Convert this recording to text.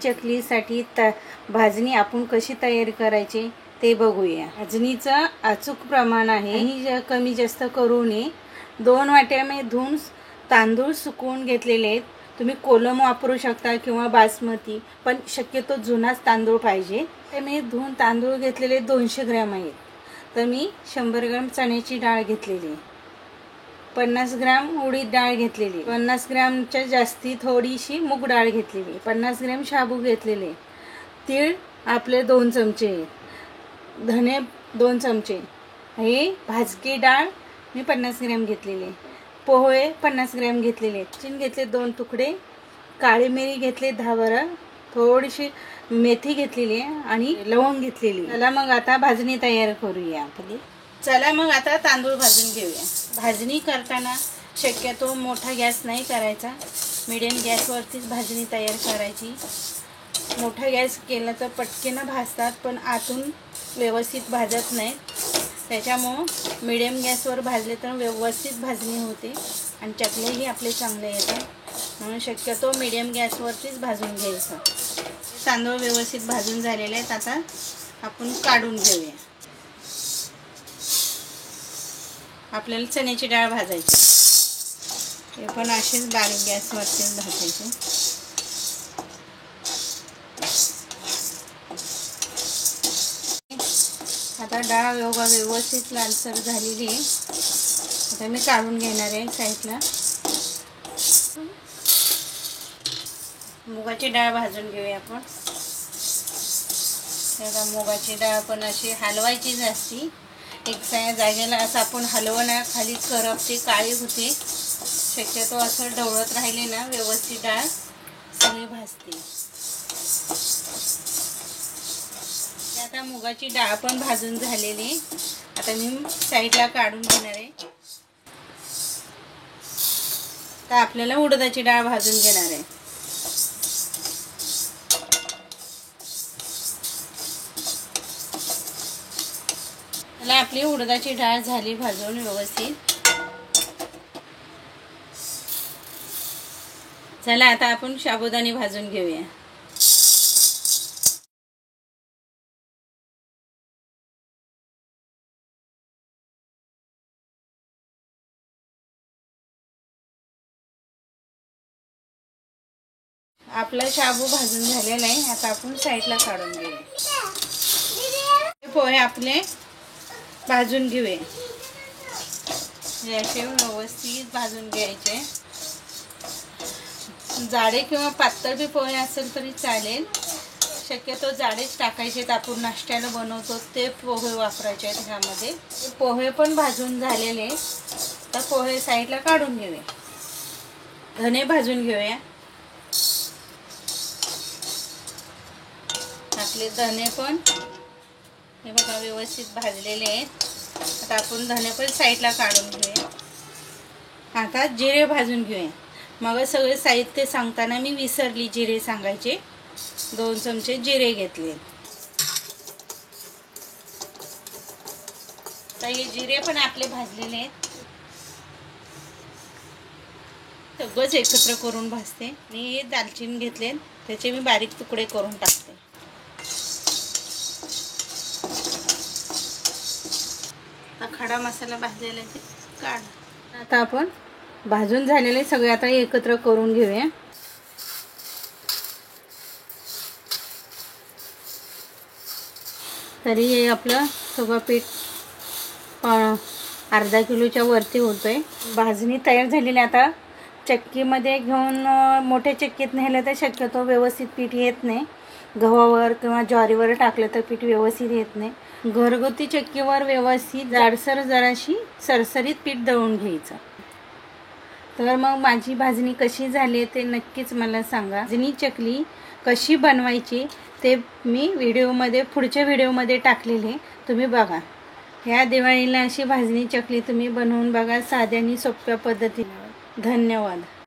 चकलीसाठी भाजणी आपण कशी तयार करायची ते बघूया। भाजणीचं अचूक प्रमाण आहे, ही कमी जास्त करू नये। 2 वाट्या मी धुवून तांदूळ सुकवून घेतलेले आहेत। तुम्ही कोलम वापरू शकता किंवा बासमती, पण शक्यतो जुनाच तांदूळ पाहिजे। ते मी धुवून तांदूळ घेतलेले 200 ग्रॅम आहेत। तर मी 100 ग्रॅम चण्याची डाळ घेतलेली आहे, 50 ग्रॅम उडीद डाळ घेतलेली, 50 ग्रॅमच्या जास्ती थोडीशी मूग डाळ घेतलेली, 50 ग्रॅम शाबू घेतलेले, तीळ आपले 2 चमचे, धने 2 चमचे, हे भाजकी डाळ मी 50 ग्रॅम घेतलेली, पोहे 50 ग्रॅम घेतलेले, चिन घेतले 2 तुकडे, काळी मिरी घेतले 10-12, थोडीशी मेथी घेतलेली आणि लवंग घेतलेली। चला मग आता भाजणी तयार करूया आपली। चला मग आता तांदूळ भाजून घेऊया। भाजणी करताना शक्यतो मोठा गॅस नाही करायचा, मीडियम गॅसवरतीच भाजणी तयार करायची। मोठा गॅस केला तर पटकन भाजतात, पण आतून व्यवस्थित भाजत नाही। त्याच्यामुळे मीडियम गॅसवर भाजले तर व्यवस्थित भाजणी होते आणि चकलेही आपले चांगले येतात। म्हणून शक्यतो मीडियम गॅसवरतीच भाजून घ्यायचं। तांदूळ व्यवस्थित भाजून झालेले आहेत, आता आपण काढून घेऊया। आपल्याला चण्याची डाळ भाजायची, हे पण असेच बारीक गॅसवरतीच भाजायचे। आता डाळ व्यवस्थित लालसर झालेली आहे, आता मी काढून घेणार आहे साईडला। मुगाची डाळ भाजून घेऊया आपण। आता मुगाची डाळ पण अशी हलवायची जास्ती, एक जागेला असं आपण हलवणं खाली करपते, काळी होते। शक्यतो असं ढवळत राहिले ना व्यवस्थित डाळ सगळी भाजते। आता मुगाची डाळ पण भाजून झालेली, आता मी साईडला काढून घेणार आहे। तर आपल्याला उडदाची डाळ भाजून घेणार आहे। मला आपली उडदाची डाळ झाली भाजून व्यवस्थित। चला आता आपण साबुदाणे भाजून घेऊया। आपला शाबू भाजून झालेला आहे, आता आपण साईडला काढून घेऊया। पोहे आपले भाजून घेऊया, असे व्यवस्थित भाजून घ्यायचे। जाडे किंवा पातळ बी पोहे असेल तरी चालेल, शक्यतो जाडेच टाकायचे। आपण नाश्त्याला बनवतो ते पोहे वापरायचे आहेत ह्यामध्ये। पोहे पण भाजून झालेले, तर पोहे साईडला काढून घेऊया। धने भाजून घेऊया, आपले धने पण हे बघा व्यवस्थित भाजलेले आहेत। आता आपण धने पण साईडला काढून घेऊया। आता जिरे भाजून घेऊया। मग सगळे साहित्य सांगताना मी विसरली जिरे सांगायचे, 2 चमचे जिरे घेतले। तर हे जिरे पण आपले भाजलेले आहेत, सगळंच एकत्र करून भाजते। मी हे दालचिनी घेतले, त्याचे मी बारीक तुकडे करून टाकते। खडा मसाला भाजलेला आहे, काढ। आता आपण भाजून झालेले सगळे आता एकत्र करून घेऊया। तरी हे आपलं सगळं पीठ अर्धा किलोच्या वरती होतंय। भाजणी तयार झालेली, आता चक्कीमध्ये घेऊन मोठ्या चक्कीत नेलं तर शक्यतो व्यवस्थित पीठ येत नाही। गव्हावर किंवा ज्वारीवर टाकलं तर पीठ व्यवस्थित येत नाही। घरगुती चक्कीवर व्यवस्थित जाडसर जराशी सरसरीत पीठ दळून घ्यायचं। तर मग माझी भाजणी कशी झाली ते नक्कीच मला सांगा। भाजणी चकली कशी बनवायची ते मी पुढच्या व्हिडिओमध्ये टाकलेले, तुम्ही बघा। ह्या दिवाळीला अशी भाजणी चकली तुम्ही बनवून बघा, साध्या आणि सोप्या पद्धतीने। धन्यवाद।